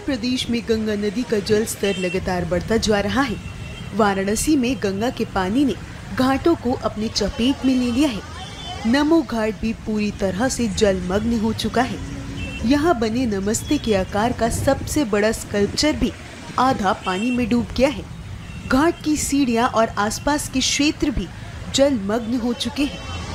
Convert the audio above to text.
प्रदेश में गंगा नदी का जल स्तर लगातार बढ़ता जा रहा है। वाराणसी में गंगा के पानी ने घाटों को अपने चपेट में ले लिया है। नमो घाट भी पूरी तरह से जलमग्न हो चुका है। यहाँ बने नमस्ते के आकार का सबसे बड़ा स्कल्पचर भी आधा पानी में डूब गया है। घाट की सीढ़ियाँ और आसपास के क्षेत्र भी जलमग्न हो चुके हैं।